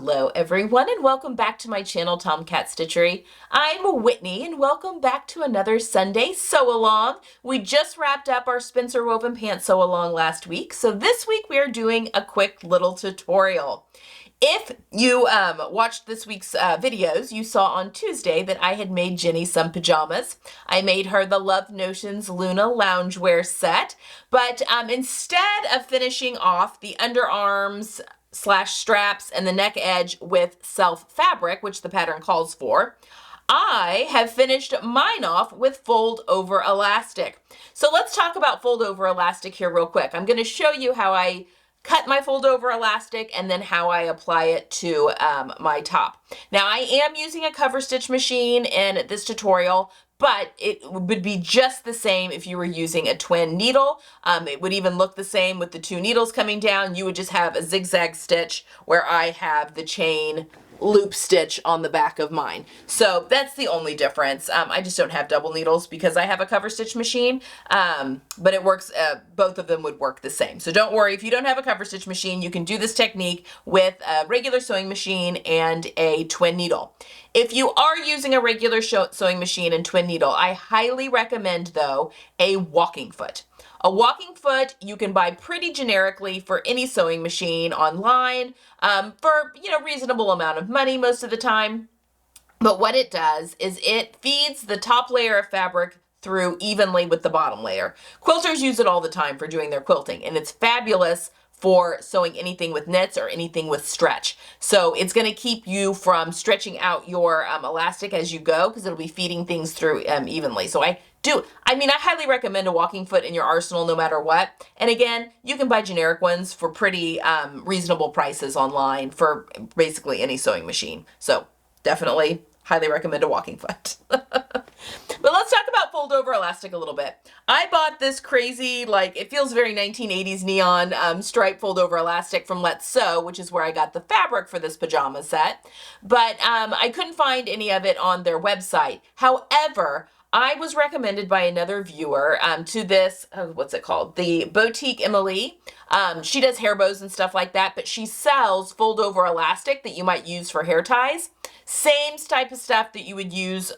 Hello everyone and welcome back to my channel Tomcat Stitchery. I'm Whitney and welcome back to another Sunday sew along. We just wrapped up our Spencer woven pants sew along last week, so this week we are doing a quick little tutorial. If you watched this week's videos, you saw on Tuesday that I had made Jenny some pajamas. I made her the Love Notions Luna loungewear set, but instead of finishing off the underarms / straps and the neck edge with self fabric, which the pattern calls for, I have finished mine off with fold over elastic. So let's talk about fold over elastic here real quick. I'm going to show you how I cut my fold over elastic and then how I apply it to my top. Now I am using a cover stitch machine in this tutorial, but it would be just the same if you were using a twin needle. It would even look the same with the two needles coming down. You would just have a zigzag stitch where I have the chain loop stitch on the back of mine. So that's the only difference. I just don't have double needles because I have a cover stitch machine, but it works, both of them would work the same. So don't worry, if you don't have a cover stitch machine, you can do this technique with a regular sewing machine and a twin needle. If you are using a regular sewing machine and twin needle, I highly recommend though a walking foot. A walking foot you can buy pretty generically for any sewing machine online for reasonable amount of money most of the time. But what it does is it feeds the top layer of fabric through evenly with the bottom layer. Quilters use it all the time for doing their quilting, and it's fabulous for sewing anything with knits or anything with stretch. So it's going to keep you from stretching out your elastic as you go because it'll be feeding things through evenly. So I highly recommend a walking foot in your arsenal no matter what. And again, you can buy generic ones for pretty reasonable prices online for basically any sewing machine. So definitely highly recommend a walking foot. But let's talk about fold over elastic a little bit. I bought this crazy, it feels very 1980s neon stripe fold over elastic from Let's Sew, which is where I got the fabric for this pajama set. But I couldn't find any of it on their website. However, I was recommended by another viewer to this, what's it called? The Boutique Emily. She does hair bows and stuff like that, but she sells fold over elastic that you might use for hair ties. Same type of stuff that you would use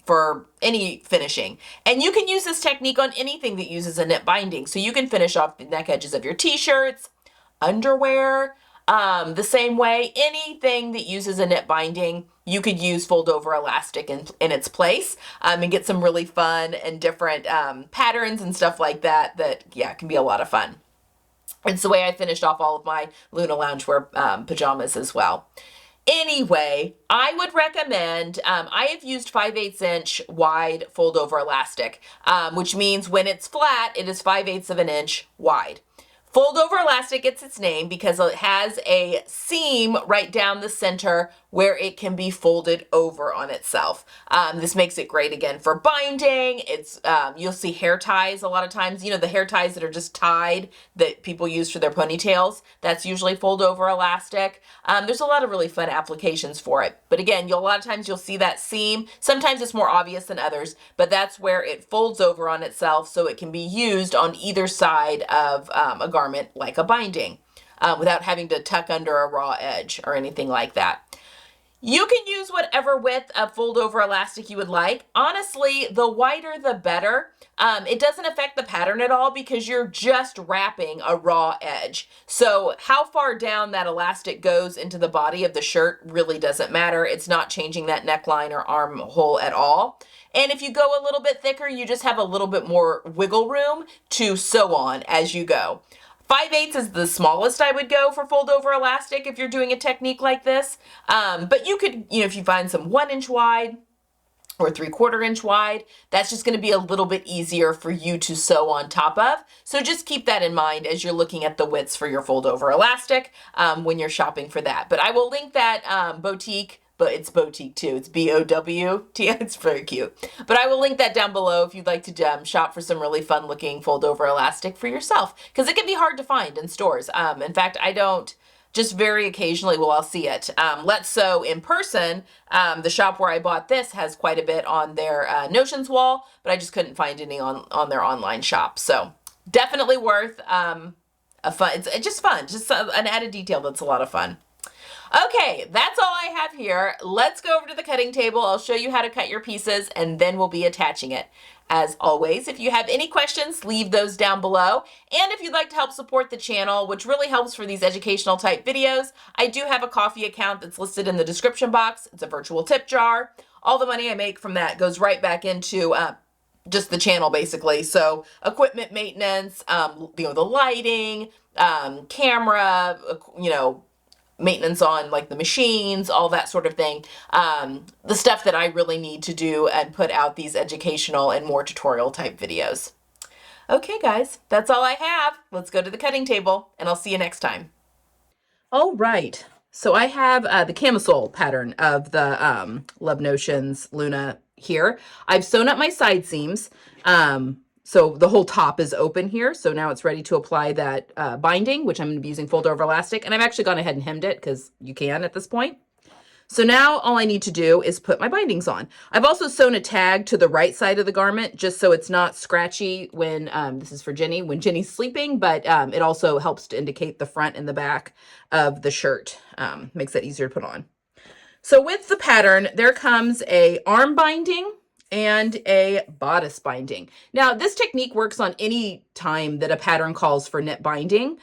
for any finishing. And you can use this technique on anything that uses a knit binding. So you can finish off the neck edges of your t-shirts, underwear, the same way. Anything that uses a knit binding, you could use fold over elastic in its place and get some really fun and different patterns and stuff like that can be a lot of fun. It's the way I finished off all of my Luna Loungewear pajamas as well. Anyway, I would recommend, I have used 5/8 inch wide fold over elastic, which means when it's flat, it is 5/8 of an inch wide. Fold over elastic gets its name because it has a seam right down the center where it can be folded over on itself. This makes it great again for binding. It's you'll see hair ties a lot of times. The hair ties that are just tied that people use for their ponytails. That's usually fold over elastic. There's a lot of really fun applications for it. But again, a lot of times you'll see that seam. Sometimes it's more obvious than others, but that's where it folds over on itself so it can be used on either side of a garment like a binding without having to tuck under a raw edge or anything like that. You can use whatever width of fold over elastic you would like. Honestly, the wider the better. It doesn't affect the pattern at all because you're just wrapping a raw edge. So how far down that elastic goes into the body of the shirt really doesn't matter. It's not changing that neckline or armhole at all. And if you go a little bit thicker, you just have a little bit more wiggle room to sew on as you go. 5/8 is the smallest I would go for fold over elastic if you're doing a technique like this. But you could, if you find some 1 inch wide or 3/4 inch wide, that's just going to be a little bit easier for you to sew on top of. So just keep that in mind as you're looking at the widths for your fold over elastic when you're shopping for that. But I will link that boutique. But it's boutique too. It's B-O-W-T. It's very cute. But I will link that down below if you'd like to shop for some really fun looking fold over elastic for yourself, because it can be hard to find in stores. In fact, I don't, just very occasionally will I'll see it. Let's Sew in person, the shop where I bought this has quite a bit on their Notions wall, but I just couldn't find any on their online shop. So definitely worth a fun, it's just fun, just an added detail that's a lot of fun. Okay, that's all I have here. Let's go over to the cutting table. I'll show you how to cut your pieces and then we'll be attaching it. As always, if you have any questions, leave those down below. And if you'd like to help support the channel, which really helps for these educational type videos, I do have a Ko-fi account that's listed in the description box. It's a virtual tip jar. All the money I make from that goes right back into just the channel basically. So equipment maintenance, the lighting, camera, maintenance on like the machines, all that sort of thing. The stuff that I really need to do and put out these educational and more tutorial type videos. Okay, guys, that's all I have. Let's go to the cutting table and I'll see you next time. All right. So I have the camisole pattern of the Love Notions Luna here. I've sewn up my side seams. So the whole top is open here. So now it's ready to apply that binding, which I'm going to be using fold over elastic. And I've actually gone ahead and hemmed it because you can at this point. So now all I need to do is put my bindings on. I've also sewn a tag to the right side of the garment just so it's not scratchy when, this is for Jenny, when Jenny's sleeping, but it also helps to indicate the front and the back of the shirt. Makes it easier to put on. So with the pattern, there comes a arm binding and a bodice binding. Now, this technique works on any time that a pattern calls for knit binding.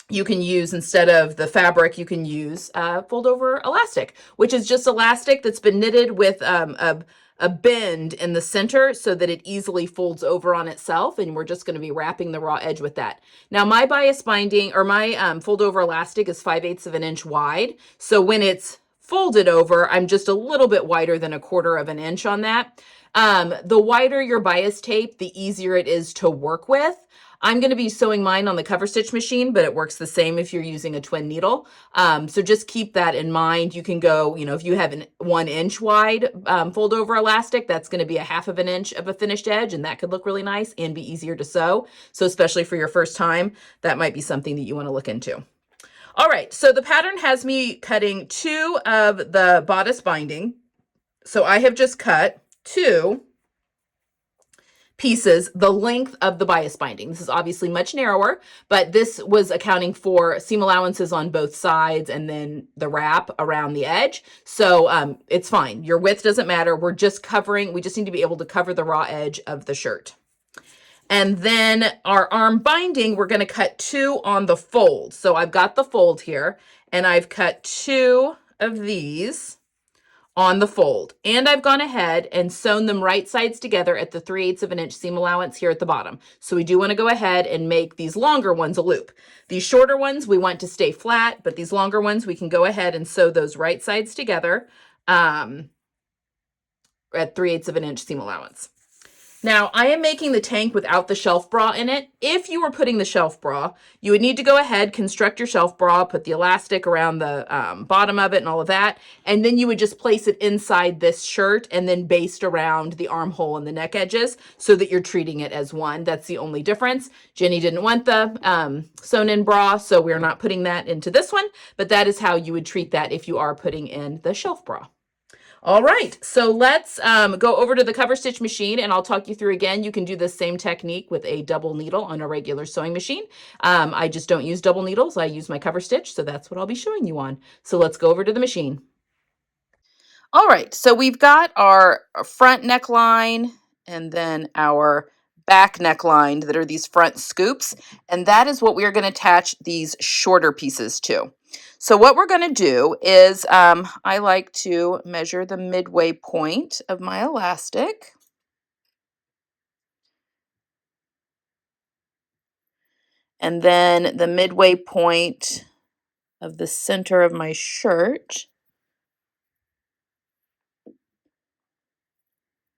You can use, instead of the fabric, you can use fold over elastic, which is just elastic that's been knitted with a bend in the center so that it easily folds over on itself. And we're just going to be wrapping the raw edge with that. Now my bias binding, or my fold over elastic, is 5/8 of an inch wide. So when it's folded over, I'm just a little bit wider than 1/4 of an inch on that. The wider your bias tape, the easier it is to work with. I'm going to be sewing mine on the cover stitch machine, but it works the same if you're using a twin needle. So just keep that in mind. You can go, if you have an 1 inch wide fold over elastic, that's going to be 1/2 of an inch of a finished edge, and that could look really nice and be easier to sew. So especially for your first time, that might be something that you want to look into. All right, so the pattern has me cutting 2 of the bodice binding. So I have just cut 2 pieces the length of the bias binding. This is obviously much narrower, but this was accounting for seam allowances on both sides and then the wrap around the edge. So it's fine. Your width doesn't matter. We just need to be able to cover the raw edge of the shirt. And then our arm binding, we're going to cut 2 on the fold. So I've got the fold here and I've cut 2 of these on the fold, and I've gone ahead and sewn them right sides together at the 3/8 of an inch seam allowance here at the bottom. So we do want to go ahead and make these longer ones a loop. These shorter ones we want to stay flat, but these longer ones we can go ahead and sew those right sides together at 3/8 of an inch seam allowance. Now, I am making the tank without the shelf bra in it. If you were putting the shelf bra, you would need to go ahead, construct your shelf bra, put the elastic around the bottom of it and all of that, and then you would just place it inside this shirt and then baste around the armhole and the neck edges so that you're treating it as one. That's the only difference. Jenny didn't want the sewn-in bra, so we're not putting that into this one, but that is how you would treat that if you are putting in the shelf bra. All right, so let's go over to the cover stitch machine and I'll talk you through again. You can do the same technique with a double needle on a regular sewing machine. I just don't use double needles. I use my cover stitch, so that's what I'll be showing you on. So let's go over to the machine. All right, so we've got our front neckline and then our back neckline that are these front scoops, and that is what we are going to attach these shorter pieces to. So what we're going to do is I like to measure the midway point of my elastic. And then the midway point of the center of my shirt,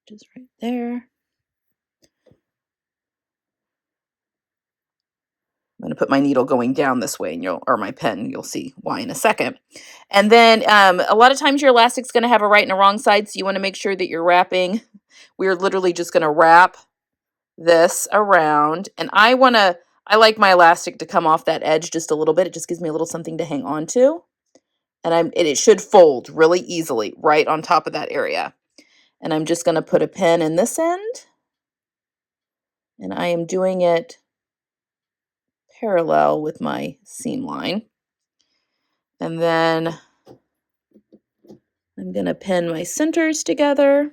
just right there. I'm going to put my needle going down this way, and or my pen, you'll see why in a second. And then a lot of times your elastic's going to have a right and a wrong side, so you want to make sure that you're wrapping. We're literally just going to wrap this around, and I like my elastic to come off that edge just a little bit. It just gives me a little something to hang on to, and it should fold really easily right on top of that area. And I'm just going to put a pin in this end, and I am doing it parallel with my seam line. And then I'm going to pin my centers together.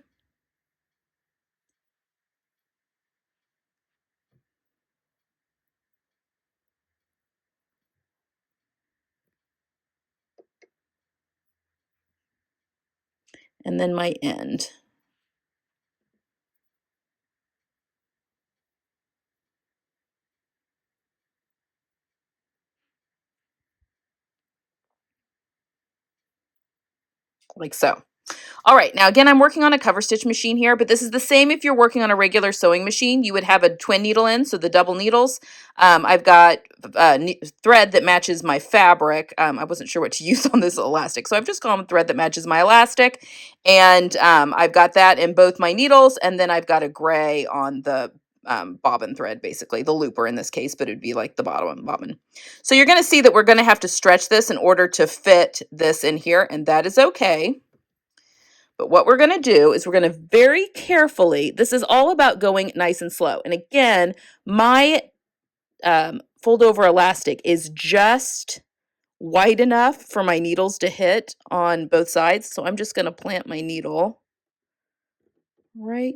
And then my end. Like so. All right, now again, I'm working on a cover stitch machine here, but this is the same if you're working on a regular sewing machine. You would have a twin needle in, so the double needles. I've got thread that matches my fabric. I wasn't sure what to use on this elastic, so I've just gone with thread that matches my elastic. And I've got that in both my needles, and then I've got a gray on the bobbin thread, basically, the looper in this case, but it'd be like the bottom bobbin. So you're going to see that we're going to have to stretch this in order to fit this in here, and that is okay. But what we're going to do is we're going to very carefully, this is all about going nice and slow. And again, my fold over elastic is just wide enough for my needles to hit on both sides. So I'm just going to plant my needle right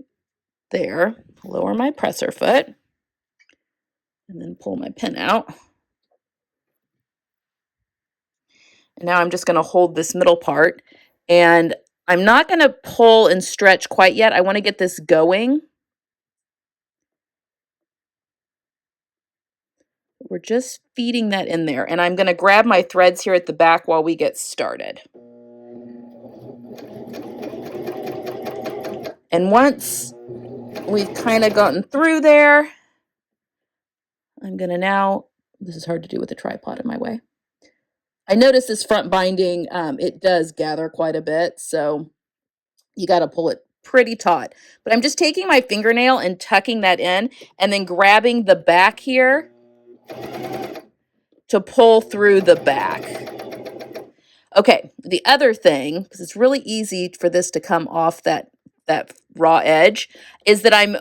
there, lower my presser foot, and then pull my pin out. And now I'm just going to hold this middle part, and I'm not going to pull and stretch quite yet. I want to get this going. We're just feeding that in there, and I'm going to grab my threads here at the back while we get started. And once we've kind of gotten through there, I'm going to now, this is hard to do with a tripod in my way. I notice this front binding, it does gather quite a bit, so you got to pull it pretty taut. But I'm just taking my fingernail and tucking that in, and then grabbing the back here to pull through the back. Okay, the other thing, because it's really easy for this to come off that raw edge, is that I'm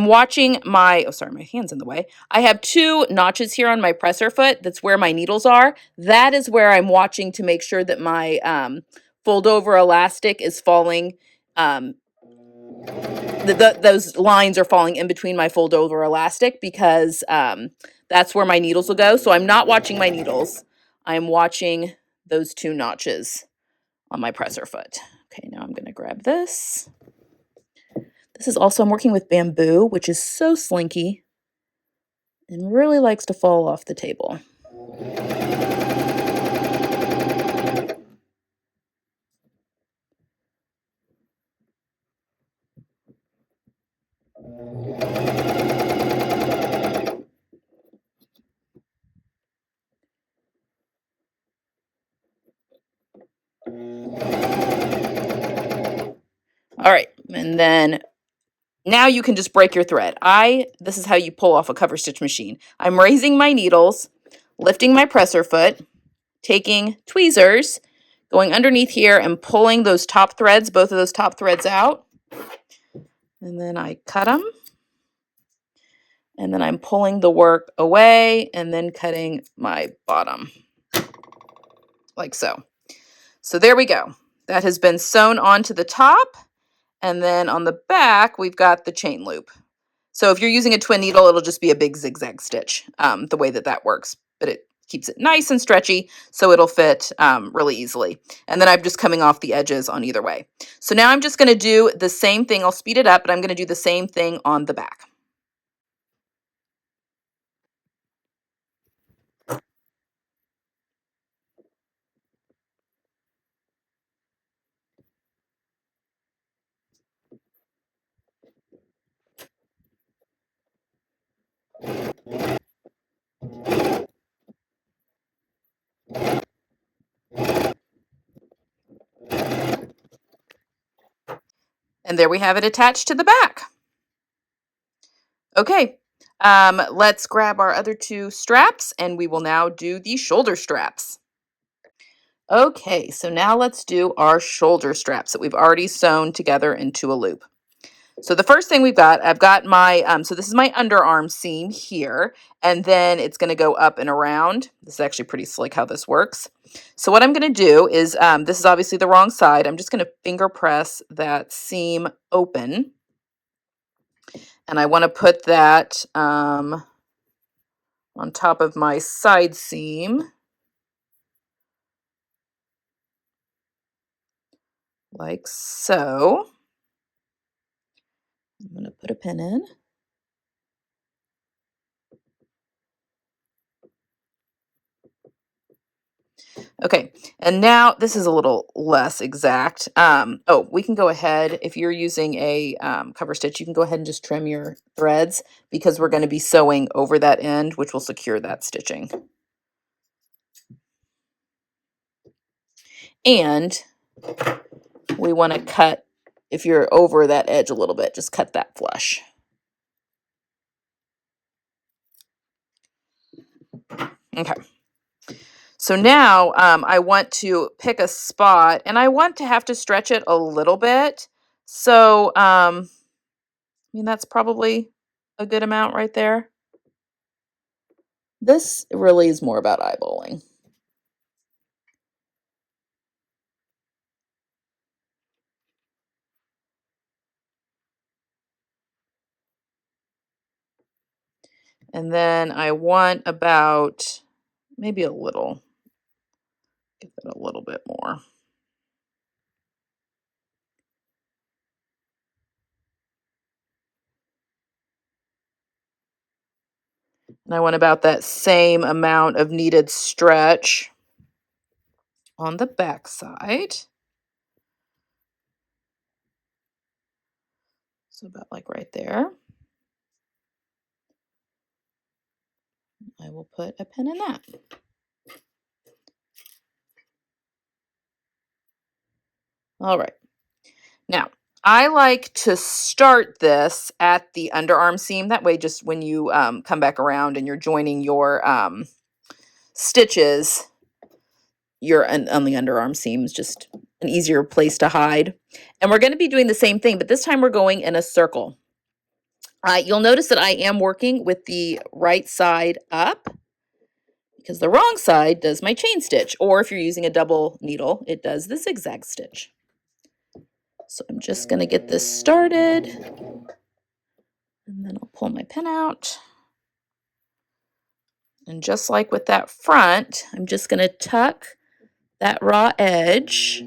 watching my, oh sorry, my hand's in the way. I have 2 notches here on my presser foot. That's where my needles are. That is where I'm watching to make sure that my fold over elastic is falling, those lines are falling in between my fold over elastic, because that's where my needles will go. So I'm not watching my needles. I'm watching those 2 notches on my presser foot. Okay, now I'm going to grab this. This is also, I'm working with bamboo, which is so slinky and really likes to fall off the table. All right, and then now you can just break your thread. This is how you pull off a cover stitch machine. I'm raising my needles, lifting my presser foot, taking tweezers, going underneath here and pulling those top threads, both of those top threads out. And then I cut them. And then I'm pulling the work away and then cutting my bottom like so. So there we go. That has been sewn onto the top. And then on the back, we've got the chain loop. So if you're using a twin needle, it'll just be a big zigzag stitch, the way that works. But it keeps it nice and stretchy, so it'll fit really easily. And then I'm just coming off the edges on either way. So now I'm just going to do the same thing. I'll speed it up, but I'm going to do the same thing on the back. And there we have it attached to the back. Okay, let's grab our other 2 straps, and we will now do the shoulder straps. Okay, so now let's do our shoulder straps that we've already sewn together into a loop. So the first thing I've got my, so this is my underarm seam here, and then it's going to go up and around. This is actually pretty slick how this works. So what I'm going to do is, this is obviously the wrong side. I'm just going to finger press that seam open. And I want to put that on top of my side seam, like so. I'm going to put a pin in. Okay, and now this is a little less exact. Oh, we can go ahead, if you're using a cover stitch, you can go ahead and just trim your threads because we're going to be sewing over that end, which will secure that stitching. And we want to cut, if you're over that edge a little bit, just cut that flush. Okay. So now I want to pick a spot, and I want to have to stretch it a little bit. So, I mean, that's probably a good amount right there. This really is more about eyeballing. And then I want about maybe a little, give it a little bit more. And I want about that same amount of needed stretch on the back side. So about like right there. I will put a pin in that. All right. Now, I like to start this at the underarm seam. That way, just when you come back around and you're joining your stitches, you're on the underarm seam is just an easier place to hide. And we're going to be doing the same thing, but this time we're going in a circle. You'll notice that I am working with the right side up because the wrong side does my chain stitch, or if you're using a double needle, it does the zigzag stitch. So I'm just going to get this started, and then I'll pull my pin out. And just like with that front, I'm just going to tuck that raw edge.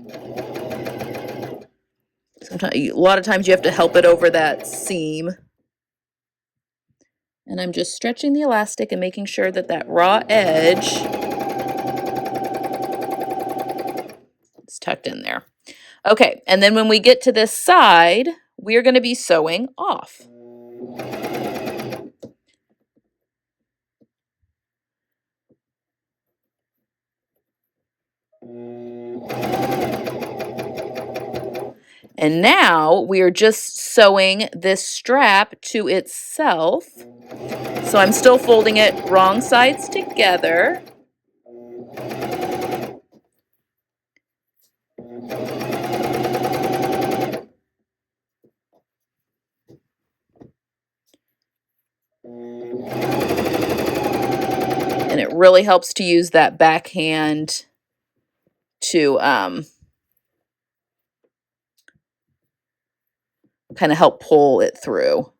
Sometimes, a lot of times you have to help it over that seam. And I'm just stretching the elastic and making sure that that raw edge is tucked in there. Okay, and then when we get to this side, we're going to be sewing off. And now we are just sewing this strap to itself. So I'm still folding it wrong sides together. And it really helps to use that backhand to kind of help pull it through.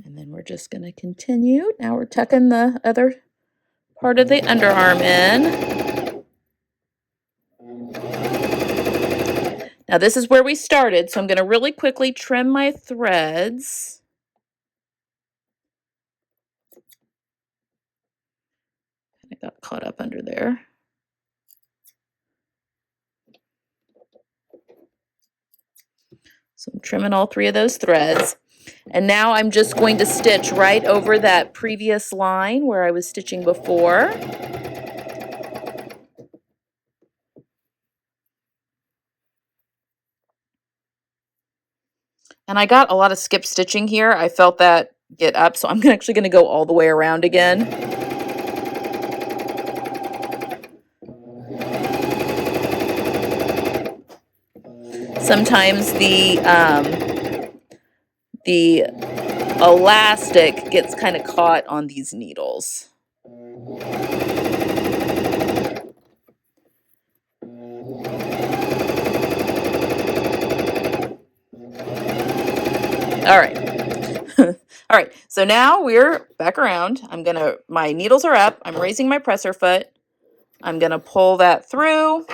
And then we're just going to continue. Now we're tucking the other part of the underarm in. Now this is where we started, so I'm going to really quickly trim my threads. I got caught up under there. So I'm trimming all 3 of those threads. And now I'm just going to stitch right over that previous line where I was stitching before. And I got a lot of skip stitching here. I felt that get up, so I'm actually going to go all the way around again. Sometimes the elastic gets kind of caught on these needles. All right. All right, so now we're back around. My needles are up. I'm raising my presser foot. I'm gonna pull that through,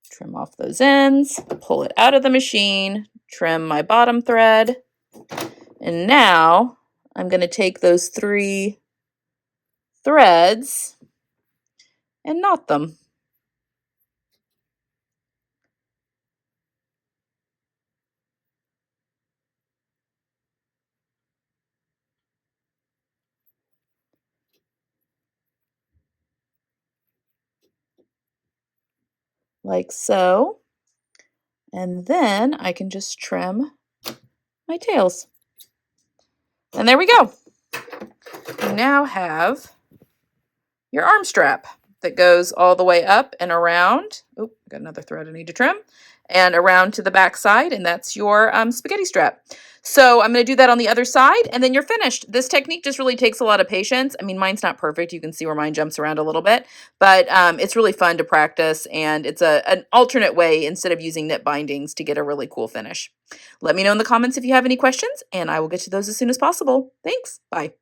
trim off those ends, pull it out of the machine, trim my bottom thread. And now I'm gonna take those 3 threads and knot them. Like so. And then I can just trim my tails. And there we go. You now have your arm strap that goes all the way up and around. Oh, got another thread I need to trim. And around to the back side, and that's your spaghetti strap. So I'm going to do that on the other side, and then you're finished. This technique just really takes a lot of patience. I mean, mine's not perfect. You can see where mine jumps around a little bit, but it's really fun to practice, and it's an alternate way instead of using knit bindings to get a really cool finish. Let me know in the comments if you have any questions, and I will get to those as soon as possible. Thanks. Bye.